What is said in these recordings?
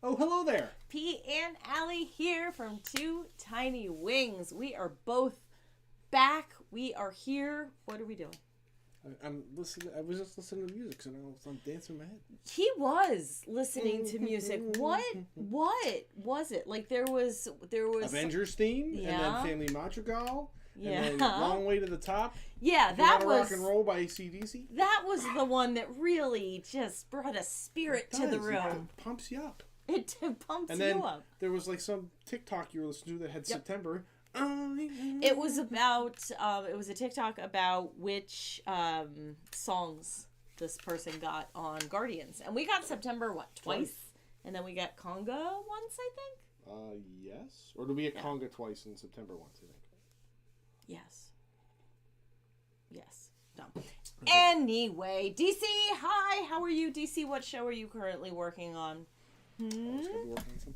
Oh, hello there. Pete and Allie here from Two Tiny Wings. We are both back. We are here. What are we doing? I'm listening. I was just listening to music, so now I'm dancing my head. He was listening to music. What was it? Like there was Avengers theme, Yeah. and then Family Madrigal, Yeah. and then Long Way to the Top. Yeah, If You that Wanna was Rock and Roll by AC/DC. That was the one that really just brought a spirit to the room. It pumps you up. It pumps And then you up. there was like some TikTok you were listening to that had September. It was about, it was a TikTok about which songs this person got on Guardians. And we got September, twice? And then we got Conga once, I think? Yes. Or did we get Conga twice and September once, I think? Yes. No. Okay. Anyway, DC, hi, how are you? DC, what show are you currently working on?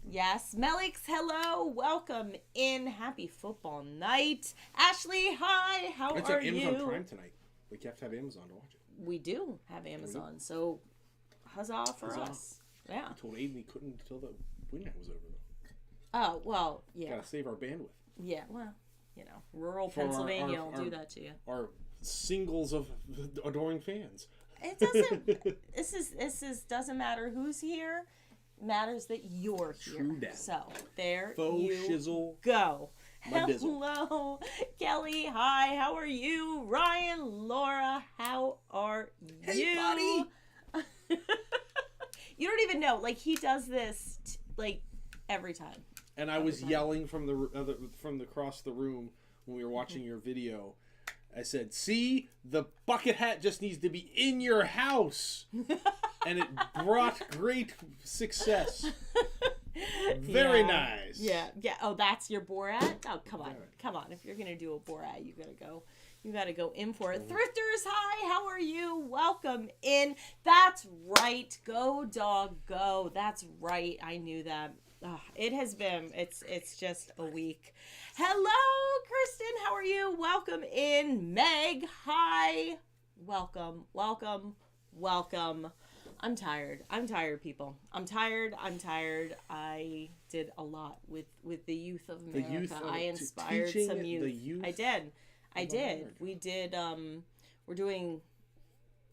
Yes, Melix, hello, welcome in. Happy football night. Ashley, hi, how are you? It's on Amazon Prime tonight. We have to have Amazon to watch it. We do have Amazon, so huzzah for us. Yeah. I told Aiden he couldn't until the weekend was over, though. Oh, well, yeah. Gotta save our bandwidth. Yeah, well, rural Pennsylvania will do that to you. Our singles of adoring fans. It doesn't, this doesn't matter who's here. Matters that you're here. True that. So there Faux you shizzle. go. Dizzle. Hello, Kelly. Hi. How are you? Ryan, Laura. How are you? Hey, buddy. You don't even know. Like he does this every time. And I was yelling from the across the room when we were watching your video. I said, "See, the bucket hat just needs to be in your house." And it brought great success. Very nice. Yeah. Oh, that's your Borat? Oh, come on. If you're gonna do a Borat, you gotta go in for it. Thrifters, hi. How are you? Welcome in. That's right. Go dog, go. That's right. I knew that. It has been. It's just a week. Hello, Kristen. How are you? Welcome in. Meg, hi. Welcome. I'm tired, people. I'm tired. I did a lot with the youth of America. I inspired some youth. I did. We did, we're doing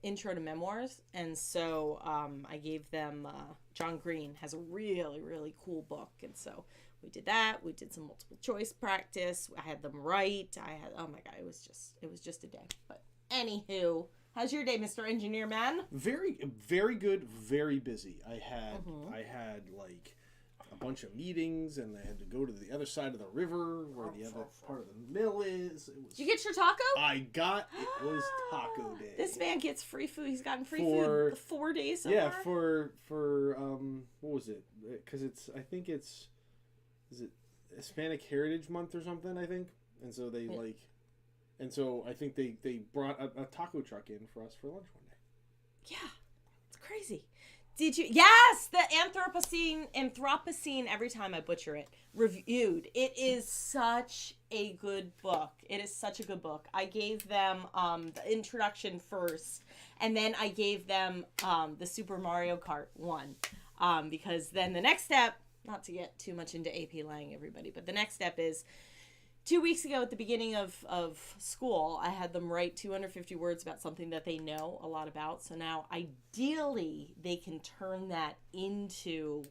intro to memoirs. And so I gave them, John Green has a really, really cool book. And so we did that. We did some multiple choice practice. I had them write. Oh my God, it was just a day. But anywho. How's your day, Mr. Engineer Man? Very, very good. Very busy. I had like a bunch of meetings, and I had to go to the other side of the river where the other part of the mill is. Did you get your taco? It was taco day. This man gets free food. He's gotten free food 4 days so far. For what was it? Because is it Hispanic Heritage Month or something? I think, and so they And so I think they brought a taco truck in for us for lunch one day. Yeah, it's crazy. Did you? Yes, the Anthropocene. Every time I butcher it, reviewed. It is such a good book. I gave them the introduction first, and then I gave them the Super Mario Kart one, because then the next step, not to get too much into AP Lang, everybody, but the next step is. 2 weeks ago at the beginning of school, I had them write 250 words about something that they know a lot about. So now, ideally, they can turn that into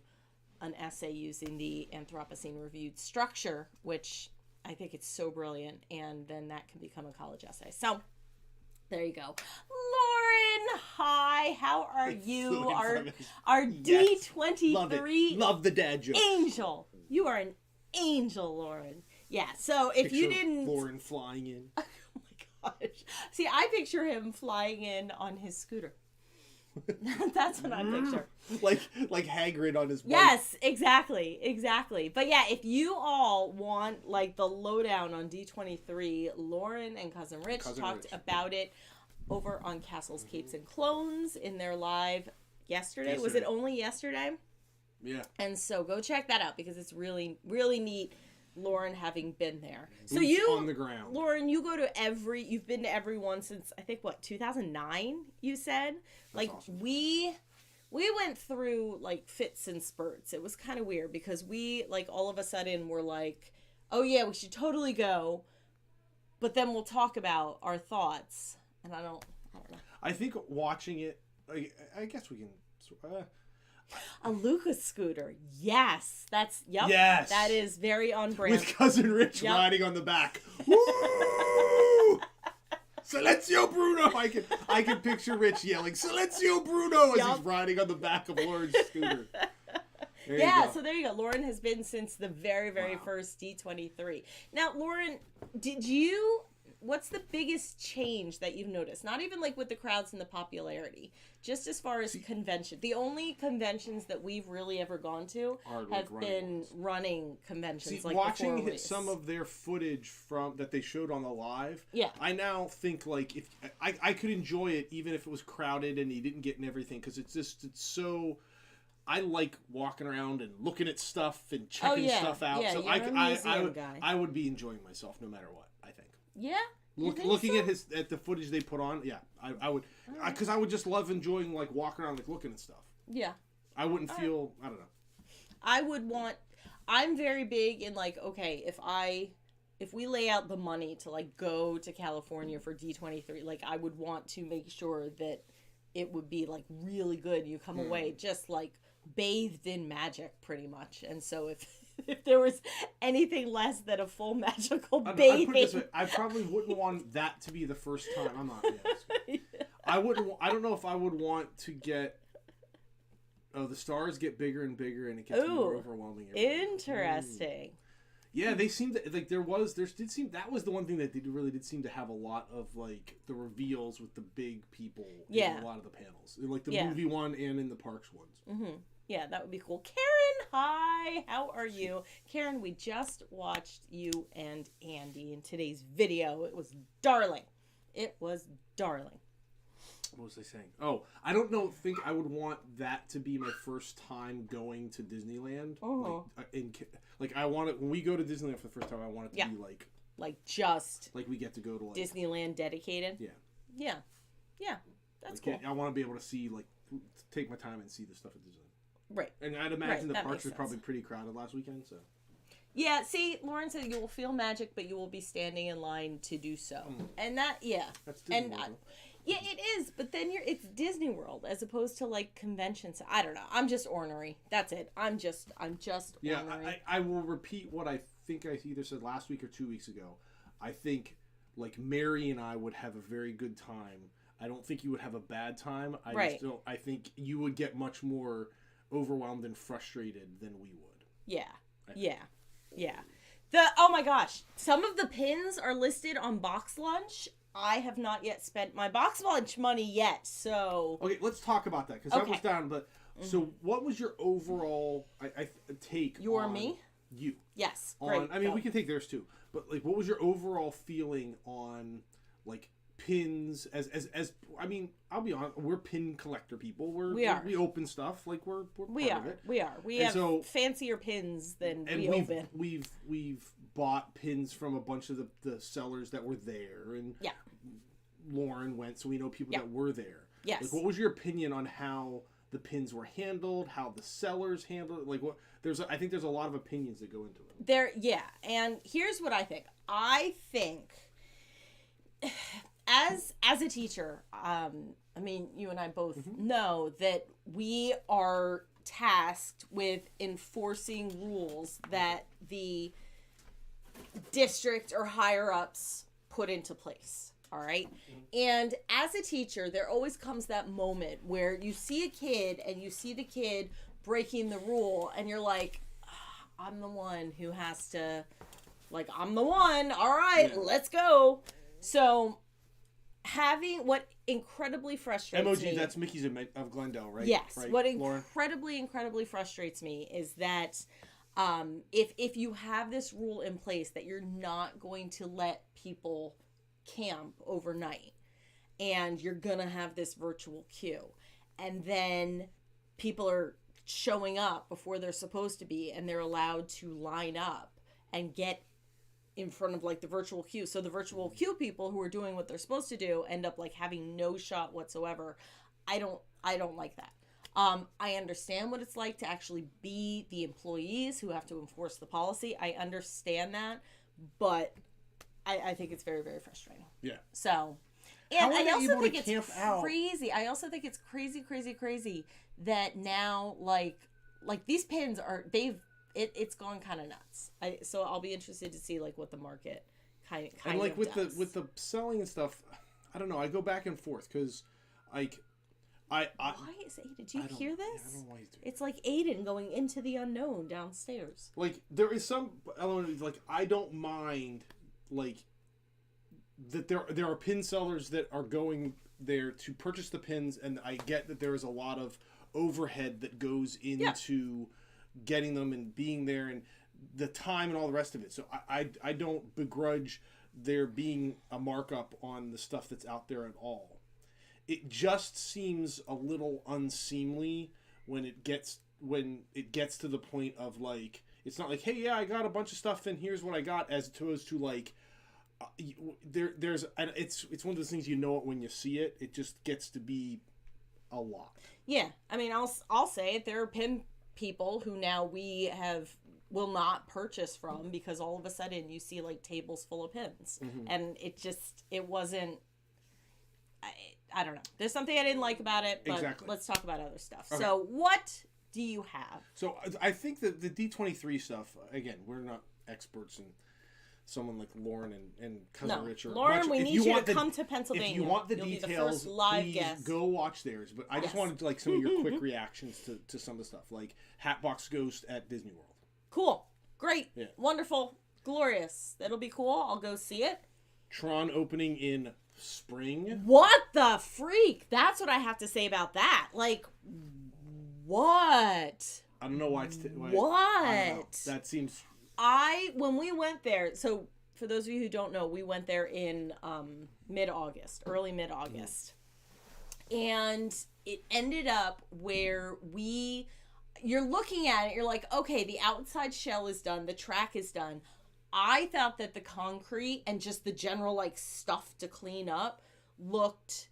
an essay using the Anthropocene reviewed structure, which I think it's so brilliant. And then that can become a college essay. So there you go. Lauren, hi. How are you? Our D23 love the dad joke. Angel. You are an angel, Lauren. Yeah, so if you didn't... Lauren flying in. Oh my gosh. See, I picture him flying in on his scooter. That's what I picture. Like Hagrid on his bike. Yes, exactly. But yeah, if you all want the lowdown on D23, Lauren and Cousin Rich talked about it over on Castles, Capes, and Clones in their live yesterday. Was it only yesterday? Yeah. And so go check that out because it's really, really neat. Lauren having been there. So Boots on the ground. Lauren, you've been to every one since, I think, 2009, you said? That's awesome. We we went through like fits and spurts. It was kind of weird because we like all of a sudden were like, oh yeah, we should totally go, but then we'll talk about our thoughts. And I don't know. I think watching it, I guess we can. A Lucas scooter, yes, yep. Yes, that is very on brand. With Cousin Rich riding on the back. Woo! Silenzio Bruno! I can picture Rich yelling Silenzio Bruno as he's riding on the back of Lauren's scooter. So there you go. Lauren has been since the very, very first D23. Now, Lauren, what's the biggest change that you've noticed? Not even like with the crowds and the popularity, just as far as convention. The only conventions that we've really ever gone to have been running conventions. See, like watching some of their footage that they showed on the live, I now think like if I could enjoy it even if it was crowded and you didn't get in everything, because it's so. I like walking around and looking at stuff and checking stuff out. Yeah, so I would be enjoying myself no matter what, I think. Yeah. Looking at the footage they put on, I would, because I would just love enjoying like walking around like looking at stuff. Yeah. I wouldn't feel, I don't know. I'm very big in like, okay, if we lay out the money to like go to California for D23, like I would want to make sure that it would be like really good. You come away just like bathed in magic pretty much. And so if there was anything less than a full magical bathing, I probably wouldn't want that to be the first time. I'm not. I don't know if I would want to get. Oh, the stars get bigger and bigger, and it gets more overwhelming. Interesting. Yeah, they seemed to, like that was the one thing that really did seem to have a lot of like the reveals with the big people. In a lot of the panels, in, like the movie one and in the parks ones. Mm-hmm. Yeah, that would be cool. Karen, hi, how are you? Karen, we just watched you and Andy in today's video. It was darling. It was darling. What was I saying? Oh, I think I would want that to be my first time going to Disneyland. Like I want it when we go to Disneyland for the first time. I want it to be like we get to go to like Disneyland dedicated. Yeah. That's cool. I want to be able to see take my time and see the stuff at Disneyland. Right. And I'd imagine the parks was probably pretty crowded last weekend. So. Yeah. See, Lauren said you will feel magic, but you will be standing in line to do so. And that, That's Disney World. Yeah, it is, but then it's Disney World as opposed to like conventions. I don't know. I'm just ornery. That's it. I'm just ornery. Yeah, I will repeat what I think I either said last week or 2 weeks ago. I think like Mary and I would have a very good time. I don't think you would have a bad time. I think you would get much more overwhelmed and frustrated than we would. Yeah. Oh my gosh. Some of the pins are listed on Box Lunch. I have not yet spent my Box Lunch money yet, so... Okay, let's talk about that, because that was down, but... So, what was your overall take on... Me? You. Yes, great. I mean, we can take theirs too, but, like, what was your overall feeling on, like, pins as I mean, I'll be honest, we're pin collector people. We open stuff, like, we're part of it. We are. We have fancier pins than we open. We've bought pins from a bunch of the sellers that were there, and Lauren went, so we know people that were there. Yes. Like, what was your opinion on how the pins were handled, how the sellers handled it? Like, I think there's a lot of opinions that go into it. And here's what I think. I think as a teacher, I mean, you and I both know that we are tasked with enforcing rules that the district or higher ups put into place. All right. And as a teacher, there always comes that moment where you see a kid and you see the kid breaking the rule and you're like, I'm the one who has to, like, I'm the one. All right, let's go. So having what incredibly frustrates me. That's Mickey's of Glendale, right? Yes. Right, what incredibly frustrates me is that if you have this rule in place that you're not going to let people camp overnight and you're gonna have this virtual queue, and then people are showing up before they're supposed to be and they're allowed to line up and get in front of like the virtual queue, so the virtual queue people who are doing what they're supposed to do end up like having no shot whatsoever. I don't like that. I understand what it's like to actually be the employees who have to enforce the policy. I understand that, but I think it's very, very frustrating. Yeah. So, and I also think it's crazy. I also think it's crazy that now, like these pins are, it's gone kind of nuts. So I'll be interested to see like what the market kind and like of does. with the selling and stuff, I don't know. I go back and forth because, like, why is Aiden? Did you hear this? I don't know why he's doing it's like Aiden going into the unknown downstairs. Like, there is some element of, like, I don't mind, like, that there are pin sellers that are going there to purchase the pins, and I get that there is a lot of overhead that goes into getting them and being there and the time and all the rest of it. So I don't begrudge there being a markup on the stuff that's out there at all. It just seems a little unseemly when it gets to the point of, like, it's not like, hey, yeah, I got a bunch of stuff and here's what I got, as opposed to, like, it's one of those things, you know it when you see it. It just gets to be a lot. Yeah, I mean, I'll say it. There are pin people who now will not purchase from, because all of a sudden you see like tables full of pins, and it wasn't. I don't know. There's something I didn't like about it, but let's talk about other stuff. Okay. So what do you have? So I think that the D23 stuff, again, we're not experts in. Someone like Lauren and Cousin Rich, or Lauren, we need you to come to Pennsylvania. If you want the details, please go watch theirs. But I just wanted like some of your quick reactions to some of the stuff, like Hatbox Ghost at Disney World. Cool, great, wonderful, glorious. That'll be cool. I'll go see it. Tron opening in spring. What the freak? That's what I have to say about that. Like, what? I don't know why it's what? That seems. When we went there, so for those of you who don't know, we went there in early mid-August. And it ended up where you're looking at it, you're like, okay, the outside shell is done, the track is done. I thought that the concrete and just the general like stuff to clean up looked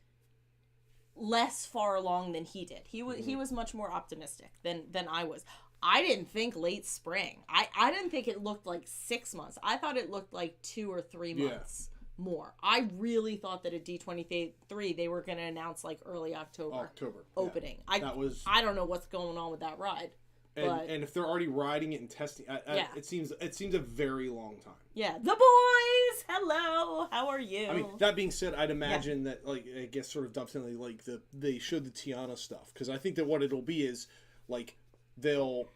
less far along than he did. He was much more optimistic than I was. I didn't think late spring. I didn't think it looked like 6 months. I thought it looked like 2 or 3 months more. I really thought that at D23 they were going to announce like early October opening. Yeah. I don't know what's going on with that ride. And if they're already riding it and testing, it seems a very long time. Yeah, the boys. Hello, how are you? I mean, that being said, I'd imagine that, like, I guess sort of dovetailing, like they showed the Tiana stuff, because I think that what it'll be is like they'll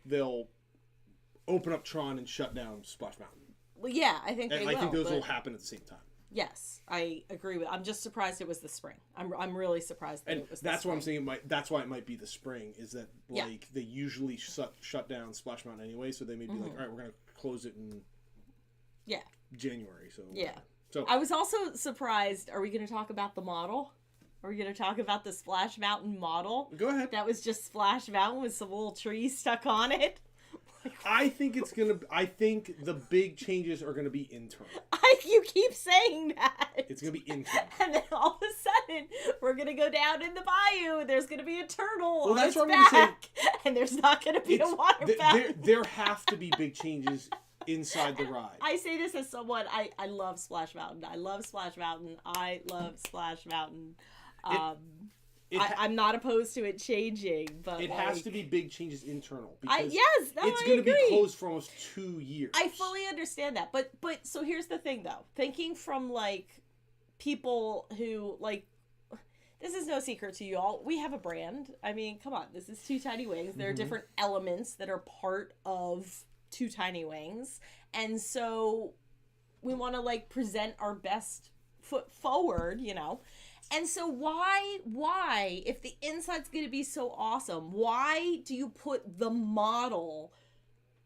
open up Tron and shut down Splash Mountain. Well, yeah, I think I think those will happen at the same time. Yes, I agree with. I'm just surprised it was the spring. I'm really surprised that it was. That's what I'm saying. That's why it might be the spring. Is that like they usually shut down Splash Mountain anyway, so they may be like, all right, we're gonna close it in January. So So I was also surprised. Are we gonna talk about the model? Are we gonna talk about the Splash Mountain model? Go ahead. That was just Splash Mountain with some little trees stuck on it. I think the big changes are gonna be internal. You keep saying that. It's gonna be internal. And then all of a sudden, we're gonna go down in the bayou. There's gonna be a turtle on its back, and there's not gonna be a water fountain. There have to be big changes inside the ride. I say this as someone I love Splash Mountain. I love Splash Mountain. I'm not opposed to it changing, but it has to be big changes internal. Because it's going to be closed for almost 2 years. I fully understand that, but so here's the thing, though. Thinking from like people who like, this is no secret to you all. We have a brand. I mean, come on, this is Two Tiny Wings. There are different elements that are part of Two Tiny Wings, and so we want to like present our best foot forward, you know. And so why, if the inside's going to be so awesome, why do you put the model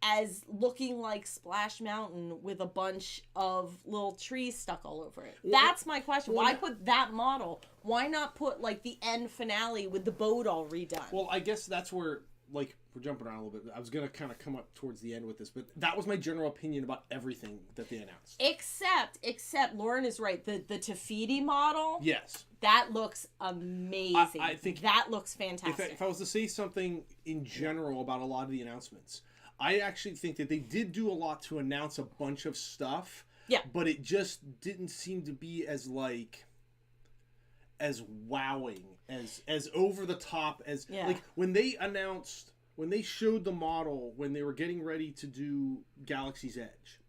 as looking like Splash Mountain with a bunch of little trees stuck all over it? That's my question. Why put that model? Why not put like the end finale with the boat all redone? Well, I guess that's where like, we're jumping around a little bit. I was going to kind of come up towards the end with this, but that was my general opinion about everything that they announced. Except Lauren is right. The Tafiti model. Yes. That looks amazing. I think that looks fantastic. If I was to say something in general about a lot of the announcements, I actually think that they did do a lot to announce a bunch of stuff. Yeah. But it just didn't seem to be as wowing, as over the top as like when they showed the model when they were getting ready to do Galaxy's Edge.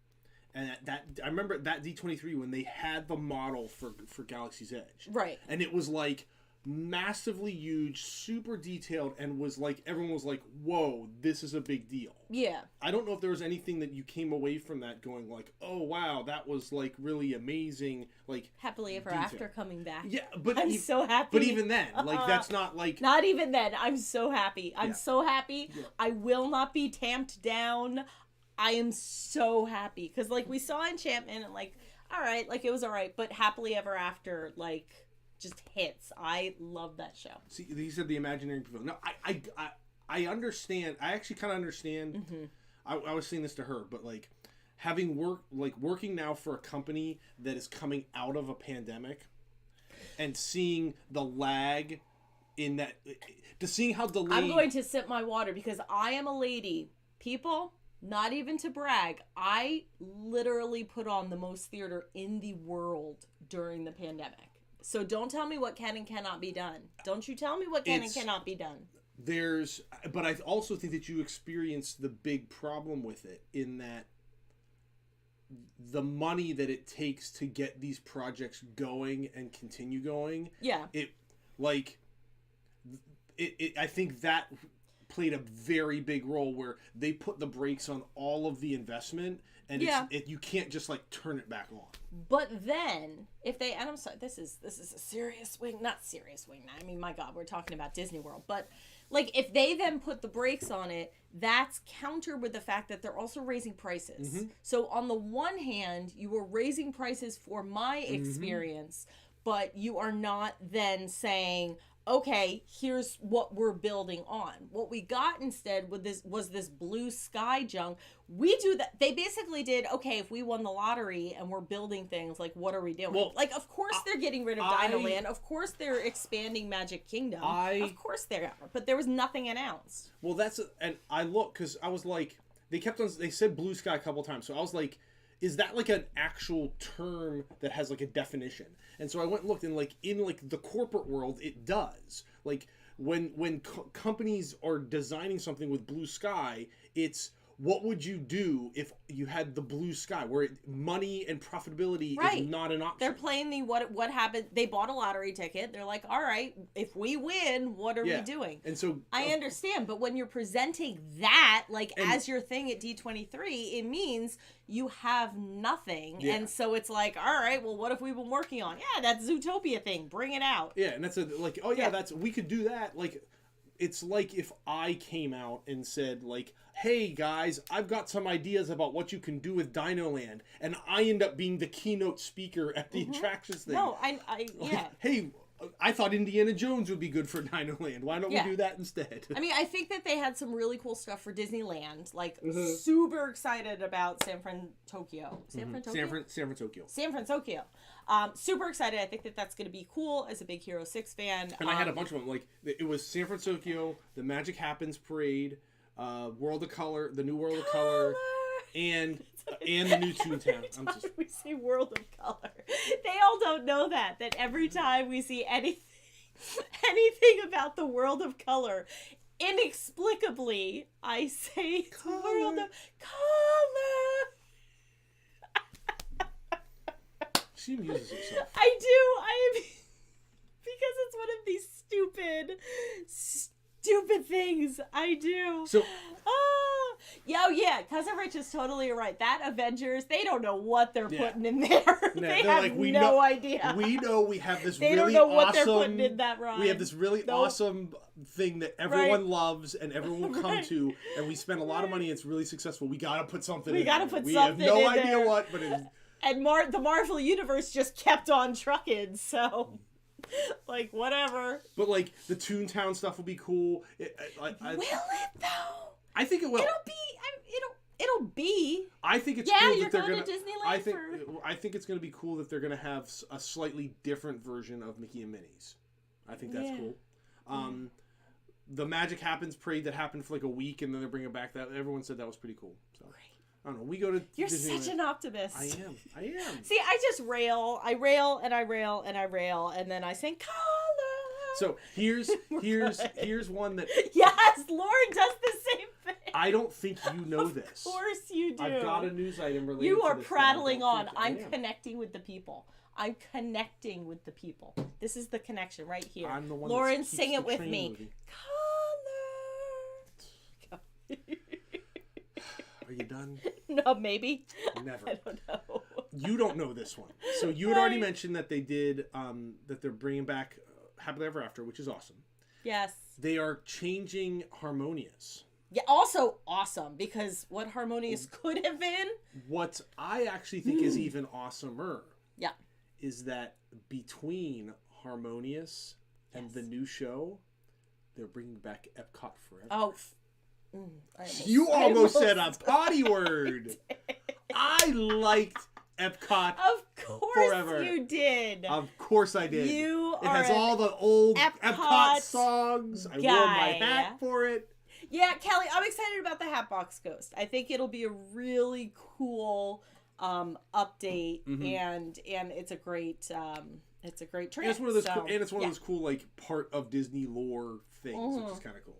And that I remember that D23 when they had the model for Galaxy's Edge. Right. And it was like massively huge, super detailed, and was like everyone was like, "Whoa, this is a big deal." Yeah. I don't know if there was anything that you came away from that going like, "Oh wow, that was like really amazing." Like happily ever detail. After coming back. Yeah, but I'm so happy. But even then, like that's not like not even then. I'm so happy. I'm so happy. Yeah. I will not be tamped down. I am so happy because like we saw Enchantment and like all right, like it was all right, but happily ever after like just hits. I love that show. See, he said the Imaginary Pavilion. No, I understand. I actually kind of understand. Mm-hmm. I was saying this to her, but like having working now for a company that is coming out of a pandemic and seeing the lag in that, to seeing how delayed. I'm going to sip my water because I am a lady. People, not even to brag, I literally put on the most theater in the world during the pandemic. So don't tell me what can and cannot be done. Don't you tell me what can and cannot be done. But I also think that you experienced the big problem with it in that the money that it takes to get these projects going and continue going. Yeah. I think that played a very big role where they put the brakes on all of the investment and you can't just like turn it back on. But then if they, and I'm sorry, this is a serious swing, not serious swing. I mean, my God, we're talking about Disney World, but like if they then put the brakes on it, that's counter with the fact that they're also raising prices. Mm-hmm. So on the one hand, you are raising prices for my experience, but you are not then saying, okay, here's what we're building on. What we got instead with this was this blue sky junk. We do that. They basically did, okay, if we won the lottery and we're building things, like, what are we doing? Well, like, of course they're getting rid of Dino Land. Of course they're expanding Magic Kingdom. Of course they are. But there was nothing announced. Well, and I look, because I was like, they said blue sky a couple times. So I was like, is that like an actual term that has like a definition? And so I went and looked, and like in like the corporate world, it does. Like when companies are designing something with blue sky, it's what would you do if you had the blue sky, where money and profitability is not an option. They're playing the what happened. They bought a lottery ticket. They're like, all right, if we win, what are we doing? And so I understand, but when you're presenting that as your thing at D23, it means you have nothing. Yeah. And so it's like, all right, well, what have we been working on? Yeah, that Zootopia thing, bring it out. Yeah, and that's we could do that. Like, it's like if I came out and said, like, hey guys, I've got some ideas about what you can do with Dino Land, and I end up being the keynote speaker at the attractions thing. No, Hey, I thought Indiana Jones would be good for Dino Land. Why don't we do that instead? I mean, I think that they had some really cool stuff for Disneyland. Like, super excited about San Francisco. Super excited. I think that that's going to be cool as a big Hero 6 fan. And I had a bunch of them. Like, it was San Francisco, the Magic Happens Parade, World of Color, the new World of Color, and the new Toontown. We say World of Color. They all don't know that every time we see anything about the World of Color, inexplicably, I say World of Color. She amuses herself. I do. Because it's one of these stupid things I do. So, yeah, Cousin Rich is totally right. That Avengers, they don't know what they're putting in there. They have no idea. We know we have this they really don't know what awesome, they're putting in that rhyme. We have this really awesome thing that everyone loves and everyone will come to, and we spend a lot of money. It's really successful. We got to put something in there. We have no idea what, but it's... And the Marvel Universe just kept on trucking, so... Like, whatever. But, like, the Toontown stuff will be cool. Will it, though? I think it will. It'll be. I think it's yeah, cool you're that they're going gonna. to Disneyland I think it's going to be cool that they're going to have a slightly different version of Mickey and Minnie's. I think that's cool. The Magic Happens parade that happened for like a week and then they bring it back. That everyone said that was pretty cool. So Great. I don't know. We go to. You're Disneyland. such an optimist. I am. See, I just rail. I rail and I rail and I rail and then I sing color. So here's one that. Yes, Lauren does the same thing. I don't think you know this. Of course you do. I've got a news item related. You are to this prattling on. I I'm am. connecting with the people. I'm connecting with the people. This is the connection right here. I'm the one. Lauren, that keeps sing it the with train me. moving. Color. Are you done? No, maybe. Never. I don't know. You don't know this one. So you had already mentioned that they did that they're bringing back Happily Ever After, which is awesome. Yes. They are changing Harmonious. Yeah, also awesome because what Harmonious could have been. What I actually think is even awesomer. Yeah. Is that between Harmonious and the new show, they're bringing back Epcot Forever. Oh. You almost said a potty word. I liked Epcot Of course Forever. you did. Of course I did. You it are has all the old Epcot Epcot songs. I wore my hat for it. Yeah, Kelly, I'm excited about the Hatbox Ghost. I think it'll be a really cool update, and it's a great trip. And it's one of those cool, and it's one of those cool like part of Disney lore things, which is kind of cool.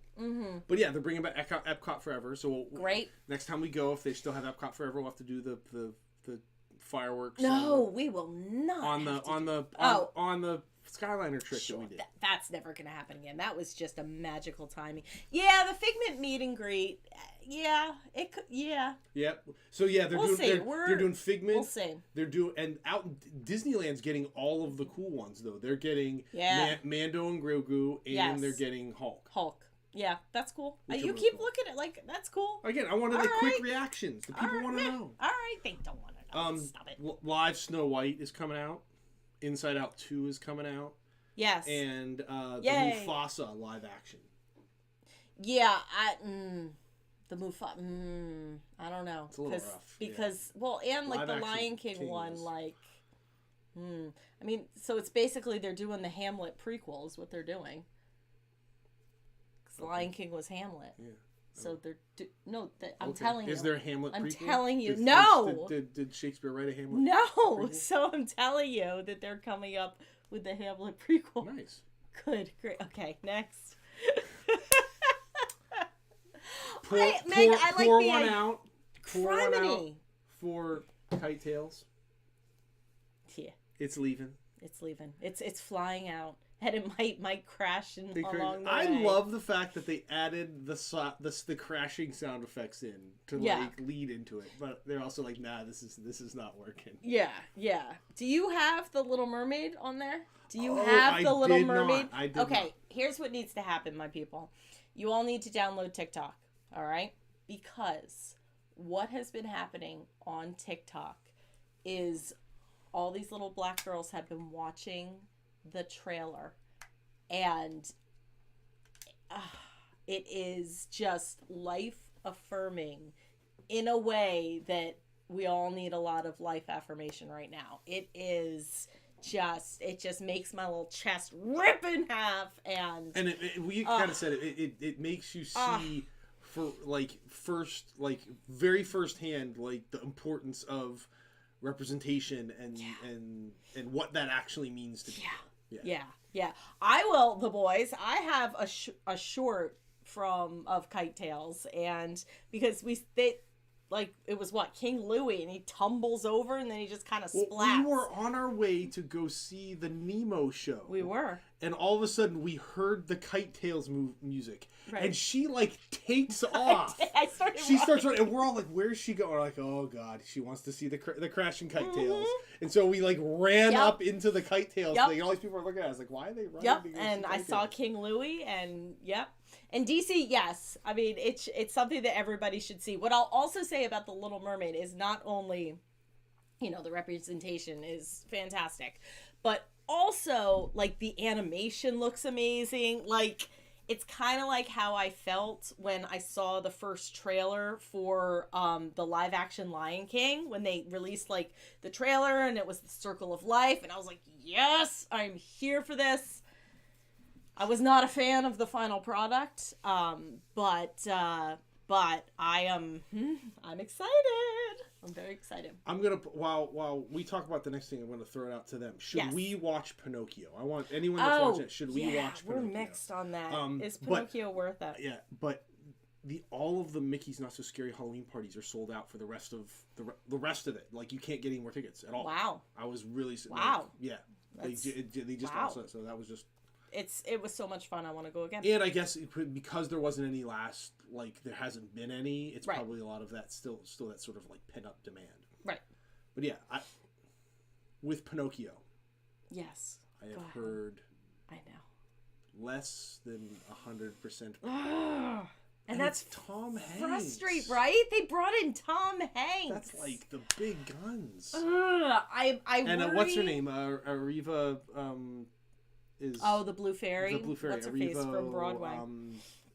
But yeah, they're bringing back Epcot Forever. So great. Next time we go, if they still have Epcot Forever, we'll have to do the fireworks. No, we will not. On the Skyliner trick that we did. That's never going to happen again. That was just a magical timing. Yeah, the Figment meet and greet. Yeah, it could. Yeah. Yep. So yeah, they're doing Figment. We'll see. They're doing and out Disneyland's getting all of the cool ones though. They're getting Mando and Grogu, and they're getting Hulk. Yeah, that's cool. Which You keep looking at like that's cool. Again, I wanted quick reactions. The people want to know. All right, they don't want to know. Stop it. Live Snow White is coming out. Inside Out 2 is coming out. Yes. And the Mufasa live action. Yeah, the Mufasa. I don't know. It's a little rough. Because and like the Lion King one, like. I mean, so it's basically they're doing the Hamlet prequel is what they're doing. Because Lion King was Hamlet. Yeah. So they're I'm telling you. Is there a Hamlet prequel? I'm telling you. Did Shakespeare write a Hamlet? No. Prequel? So I'm telling you that they're coming up with the Hamlet prequel. Nice. Good. Great. Okay. Next. Pour one out for Kite Tales. Yeah. It's leaving. It's flying out. And it might crash along the way. I love the fact that they added the crashing sound effects in to like lead into it, but they're also like, nah, this is not working. Yeah. Do you have the Little Mermaid on there? Do you have the Little Mermaid? I did okay, not. Here's what needs to happen, my people. You all need to download TikTok, all right? Because what has been happening on TikTok is all these little black girls have been watching the trailer, and it is just life affirming in a way that we all need a lot of life affirmation right now. It just makes my little chest rip in half, and we kind of said it makes you see for like very firsthand like the importance of representation and what that actually means to people. Yeah. I will, the boys. I have a short of Kite Tales, and because it was King Louie, and he tumbles over and then he just kind of splats. We were on our way to go see the Nemo show. We were. And all of a sudden we heard the Kite Tales music. Right. And she takes off. She starts running, and we're all like, where's she going? We're like, oh God, she wants to see the crashing Kite Tails. And so we ran up into the Kite Tails thing. And all these people are looking at us like, why are they running? Yep. And I saw King Louie, and And DC, yes. I mean, it's something that everybody should see. What I'll also say about The Little Mermaid is not only, the representation is fantastic, but also, like, the animation looks amazing. Like, it's kind of like how I felt when I saw the first trailer for the live action Lion King, when they released, like, the trailer and it was the Circle of Life, and I was like, yes, I'm here for this. I was not a fan of the final product, but I am I'm excited. I'm very excited. I'm gonna while we talk about the next thing, I'm gonna throw it out to them. Should we watch Pinocchio? I want anyone that's watching it. Should we watch Pinocchio? We're mixed on that. Is Pinocchio worth it? Yeah, but all of the Mickey's Not So Scary Halloween parties are sold out for the rest of the rest of it. Like, you can't get any more tickets at all. Wow. I was really wow. Like, yeah. They just also, so that was just. It was so much fun. I want to go again. And I guess because there wasn't any last, like, there hasn't been any. It's probably a lot of that still that sort of like pent up demand. Right. But yeah, with Pinocchio. Yes. I have heard. I know. Less than 100%. And that's Tom Hanks. Frustrate, right? They brought in Tom Hanks. That's like the big guns. I and worry... what's her name? Arriva. Is the Blue Fairy. The Blue Fairy. What's her face from Broadway?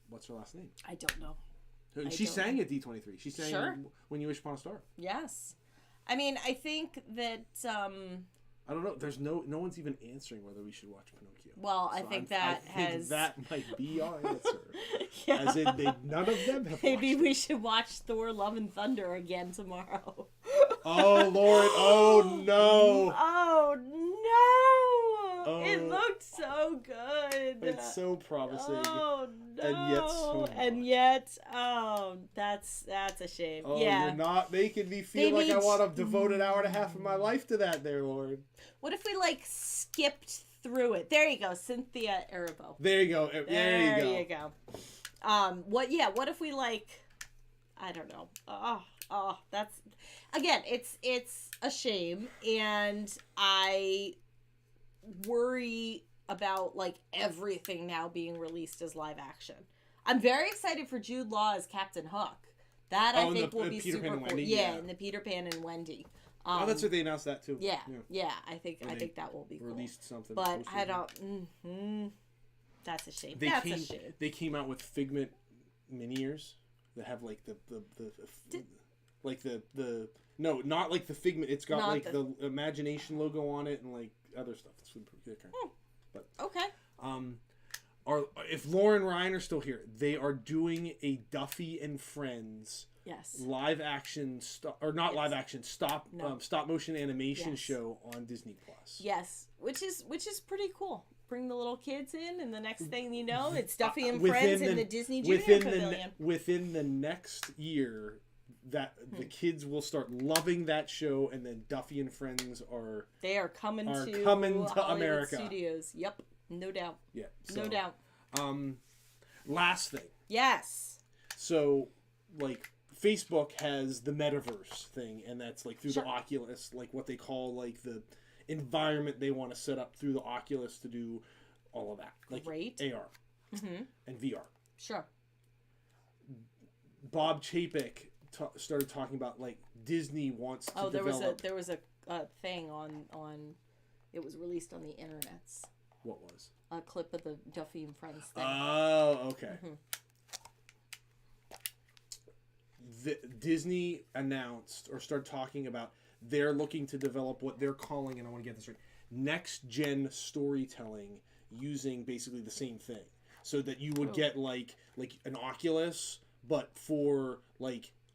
What's her last name? I don't know. She sang at D23. She sang When You Wish Upon a Star. Yes. I mean, I think that. I don't know. There's no one's even answering whether we should watch Pinocchio. Well, I think that might be our answer. Yeah. As in, none of them have. Maybe we should watch Thor: Love and Thunder again tomorrow. Oh Lord! Oh no! Oh no! Oh. It looked so good. It's so promising. Oh no! And yet so much. And yet, that's a shame. Oh, yeah. You're not making me feel like I want to devote an hour and a half of my life to that, there, Lord. What if we skipped through it? There you go, Cynthia Erivo. There you go. There you go. What if we I don't know. That's again, it's a shame, and I worry about everything now being released as live action. I'm very excited for Jude Law as Captain Hook. That I think will be super cool. Yeah, and the Peter Pan and Wendy. That's what they announced that too. Yeah. I think that will be cool. Released something, but I don't. That's a shame. That's a shame. They came out with Figment mini ears that have no, not like the Figment. It's got the Imagination logo on it and other stuff. That's pretty cool. But okay. If Lauren Ryan are still here, they are doing a Duffy and Friends live action stop motion animation show on Disney Plus. Yes, which is pretty cool. Bring the little kids in, and the next thing you know, it's Duffy and Friends in the Disney Junior Pavilion. Within the next year, that the kids will start loving that show, and then Duffy and Friends are coming to Hollywood America Studios. Yep, no doubt. Yeah, no doubt. Last thing. Yes. So, Facebook has the metaverse thing, and that's through the Oculus, what they call the environment they want to set up through the Oculus to do all of that, Great. AR and VR. Sure. Bob Chapek started talking about Disney wants to develop. There was a thing on it was released on the internets. What was? A clip of the Duffy and Friends thing. Oh, okay. Disney announced or started talking about they're looking to develop what they're calling, and I want to get this right, next gen storytelling using basically the same thing, so that you would get an Oculus, but for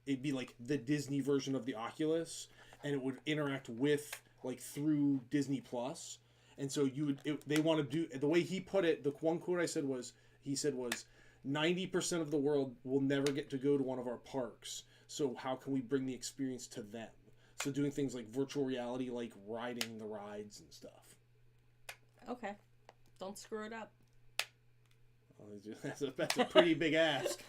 it'd be the Disney version of the Oculus, and it would interact with through Disney Plus. And so they want to do, the way he put it, the one quote I said was, 90% of the world will never get to go to one of our parks. So how can we bring the experience to them? So doing things like virtual reality, riding the rides and stuff. Okay. Don't screw it up. That's a pretty big ask.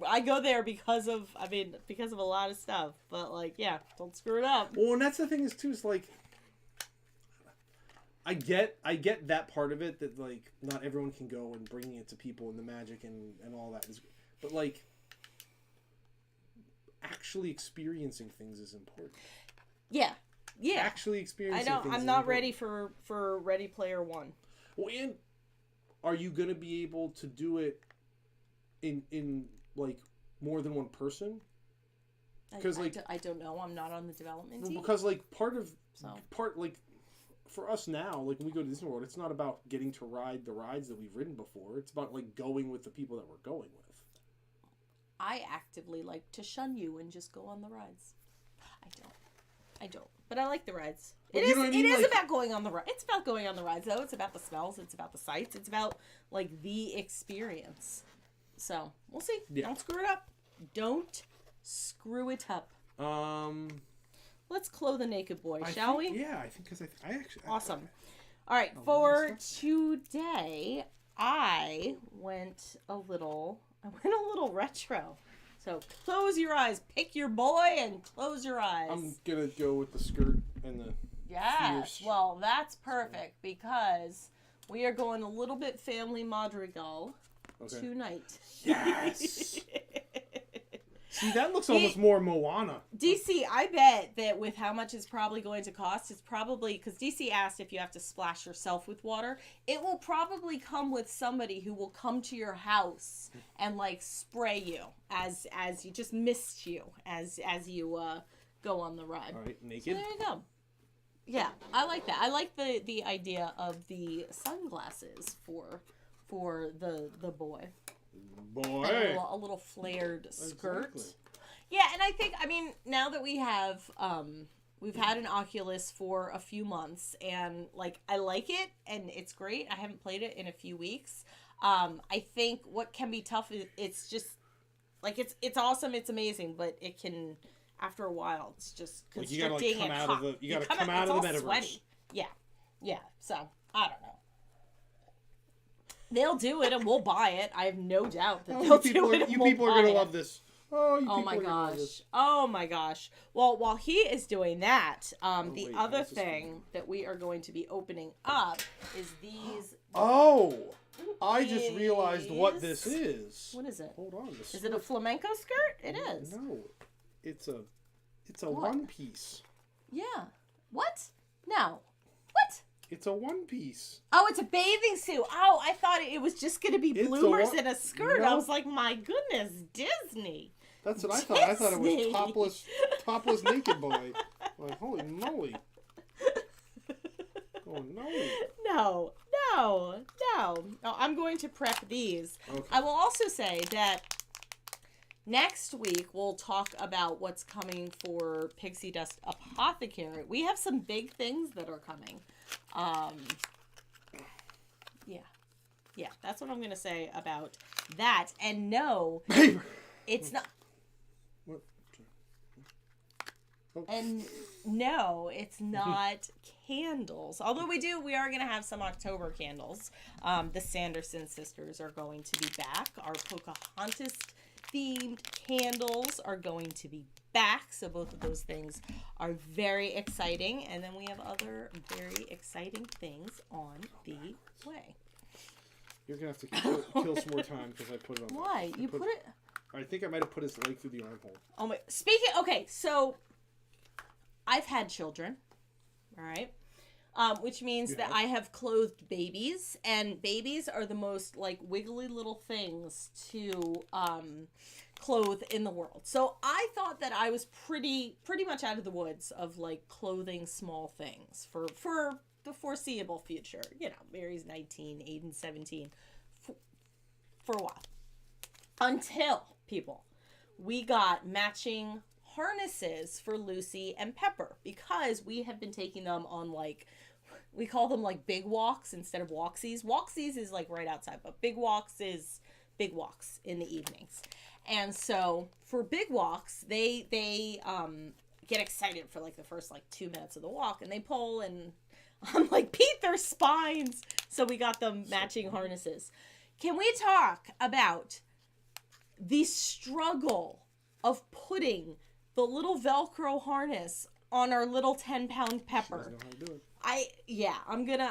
I go there because of a lot of stuff. But don't screw it up. Well, and that's the thing is I get that part of it, that not everyone can go, and bringing it to people and the magic and all that is, but actually experiencing things is important. Yeah, actually experiencing things. I'm not ready for Ready Player One. Well, and are you gonna be able to do it in like more than one person? Because I don't know. I'm not on the development team. Because like part like for us now, like when we go to Disney World, it's not about getting to ride the rides that we've ridden before. It's about like going with the people that we're going with. I actively like to shun you and just go on the rides. I don't. But I like the rides. It is about going on the ride. It's about going on the rides, though. It's about the smells. It's about the sights. It's about like the experience. So we'll see. Yeah. Don't screw it up. Don't screw it up. Let's clothe the naked boy, shall we? Yeah, I think because I actually awesome. All right, for today, I went a little retro. So close your eyes, pick your boy, and close your eyes. I'm gonna go with the skirt and the. Yes, well, that's perfect because we are going a little bit family madrigal tonight. Yes. See, that looks almost more Moana. DC, I bet that with how much it's probably going to cost, it's probably, because DC asked if you have to splash yourself with water, it will probably come with somebody who will come to your house and like spray you as you just mist you as you go on the ride. All right, naked. So there you go. Yeah, I like that. I like the idea of the sunglasses for the boy. Boy. A little flared skirt. Exactly. Yeah, and I think, I mean, now that we have, we've had an Oculus for a few months, and, like, I like it, and it's great. I haven't played it in a few weeks. I think what can be tough is it's just, like, it's awesome, it's amazing, but it can, after a while, it's just constricting and hot. You gotta come out of the metaverse. Sweaty. Yeah, so, I don't know. They'll do it, and we'll buy it. I have no doubt that they'll do it. You people are going to love this. Oh my gosh. Oh my gosh. Well, while he is doing that, the other thing that we are going to be opening up is these. Oh! I just realized what this is. What is it? Hold on. Is it a flamenco skirt? It is. No. It's a one piece. Yeah. What? No. What? It's a one piece. Oh, it's a bathing suit. Oh, I thought it was just going to be bloomers and a skirt. No. I was like, my goodness, Disney. That's what I thought. I thought it was topless naked boy. Like, holy moly. Oh, no. No. I'm going to prep these. Okay. I will also say that next week we'll talk about what's coming for Pixie Dust Apothecary. We have some big things that are coming. Yeah, that's what I'm going to say about that. And no, it's not. What? Oh. And no, it's not candles. Although we are going to have some October candles. The Sanderson sisters are going to be back. Our Pocahontas themed candles are going to be back. So both of those things are very exciting. And then we have other very exciting things on the way. You're going to have to kill some more time because I put it on. Why? You put it? I think I might have put his leg through the armhole. Oh my. Okay, so I've had children. All right. Which means that I have clothed babies, and babies are the most like wiggly little things to clothe in the world. So I thought that I was pretty much out of the woods of like clothing small things for the foreseeable future. You know, Mary's 19, Aiden's 17, for a while. Until, people, we got matching harnesses for Lucy and Pepper, because we have been taking them on like, we call them like big walks instead of walksies. Walksies is like right outside, but big walks is big walks in the evenings. And so for big walks, they get excited for like the first like 2 minutes of the walk, and they pull, and I'm like, Pete, their spines. So we got them matching harnesses. Can we talk about the struggle of putting the little Velcro harness on our little 10-pound Pepper? She doesn't know how to do it.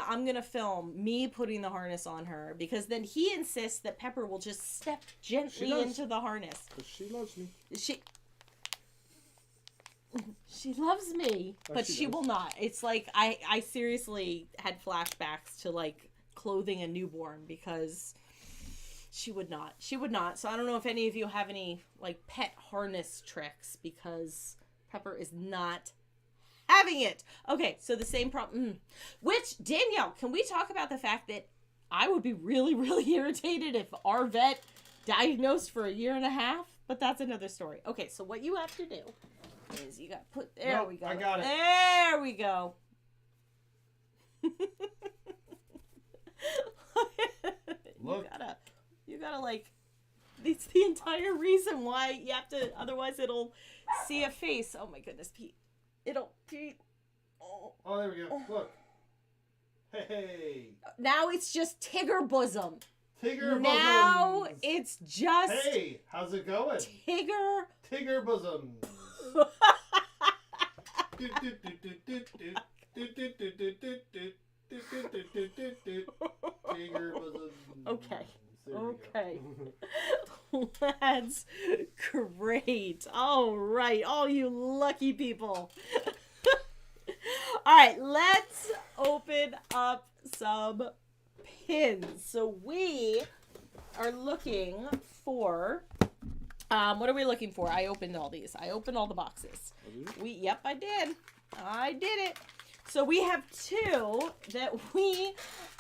I'm gonna film me putting the harness on her, because then he insists that Pepper will just step gently into the harness. But she loves me. She loves me, but she will not. It's like I seriously had flashbacks to like clothing a newborn because she would not. She would not. So I don't know if any of you have any like pet harness tricks because Pepper is not having it. Okay, so the same problem. Which, Danielle, can we talk about the fact that I would be really, really irritated if our vet diagnosed for 1.5 years? But that's another story. Okay, so what you have to do is you got to put... There we go. I got it. There we go. Look. You gotta like... It's the entire reason why you have to... Otherwise, it'll see a face. Oh, my goodness, Pete. Pete. Oh, there we go. Look. Hey. Now it's just Tigger bosom. Tigger bosom. Now it's just... Hey, how's it going? Tigger bosom. Tigger bosom. Okay. Okay. That's great. All right. All you lucky people. All right. Let's open up some pins. So we are looking for... what are we looking for? I opened all these. I opened all the boxes. Yep, I did. I did it. So we have 2 that we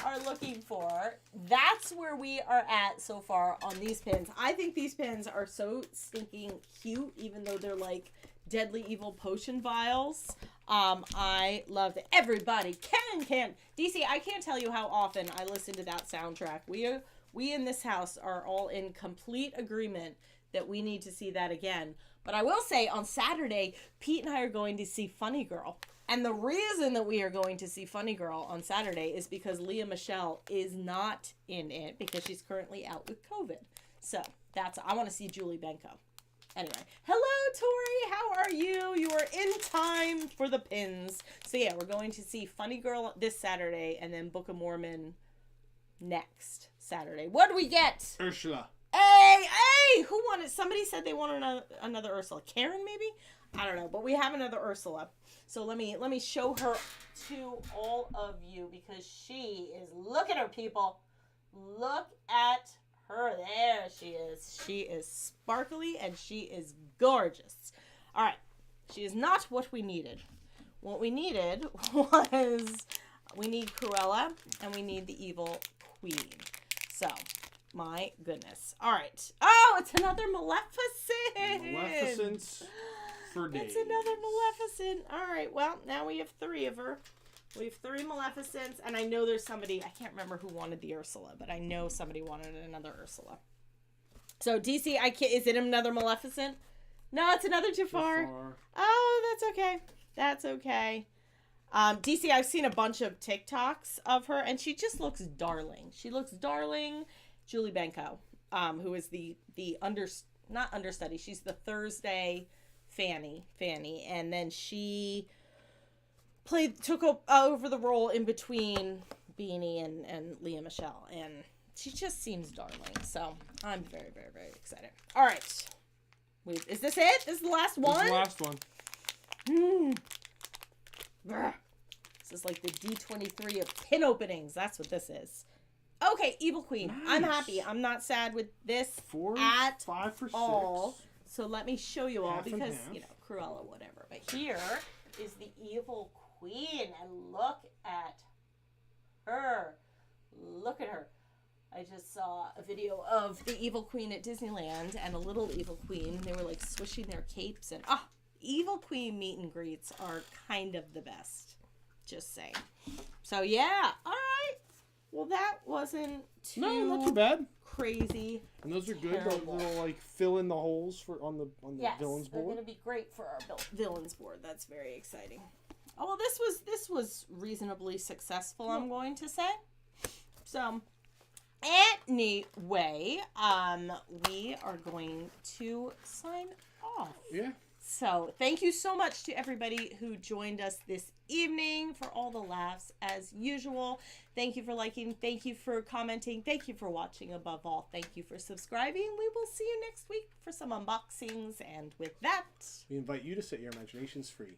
are looking for. That's where we are at so far on these pins. I think these pins are so stinking cute, even though they're like deadly evil potion vials. I love that. Everybody can. DC, I can't tell you how often I listen to that soundtrack. We in this house are all in complete agreement that we need to see that again. But I will say on Saturday, Pete and I are going to see Funny Girl. And the reason that we are going to see Funny Girl on Saturday is because Leah Michelle is not in it because she's currently out with COVID. So I want to see Julie Benko. Anyway, hello Tori, how are you? You are in time for the pins. So yeah, we're going to see Funny Girl this Saturday and then Book of Mormon next Saturday. What do we get? Ursula. Hey, who wanted? Somebody said they wanted another Ursula. Karen, maybe? I don't know, but we have another Ursula. So let me show her to all of you because she is. Look at her, people. Look at her. There she is. She is sparkly and she is gorgeous. All right. She is not what we needed. What we needed was we need Cruella and we need the Evil Queen. So, my goodness. All right. Oh, it's another Maleficent. Maleficent for days. It's another Maleficent. All right. Well, now we have 3 of her. We have 3 Maleficents, and I know there's somebody, I can't remember who wanted the Ursula, but I know somebody wanted another Ursula. So, DC, is it another Maleficent? No, it's another Jafar. Oh, that's okay. That's okay. DC, I've seen a bunch of TikToks of her, and she just looks darling. She looks darling. Julie Benko, who is not understudy. She's the Thursday Fanny, and then she took over the role in between Beanie and Leah Michelle, and she just seems darling. So I'm very, very, very excited. All right, is this it? This is the last one. This is the last one. This is like the D23 of pin openings. That's what this is. Okay, Evil Queen. Nice. I'm happy. I'm not sad with this 4, at 5 for 6. all. So let me show you all half because, Cruella, whatever. But here is the Evil Queen. And look at her. Look at her. I just saw a video of the Evil Queen at Disneyland and a little Evil Queen. They were like swishing their capes. And Evil Queen meet and greets are kind of the best. Just saying. So yeah. All right. Well, that wasn't not too bad. Crazy. And those are good. They'll like fill in the holes on the villains board. They're gonna be great for our villains board. That's very exciting. Oh well, this was reasonably successful. I'm going to say. So, anyway, we are going to sign off. Yeah. So, thank you so much to everybody who joined us this evening for all the laughs as usual. Thank you for liking. Thank you for commenting. Thank you for watching above all. Thank you for subscribing. We will see you next week for some unboxings. And with that, we invite you to set your imaginations free.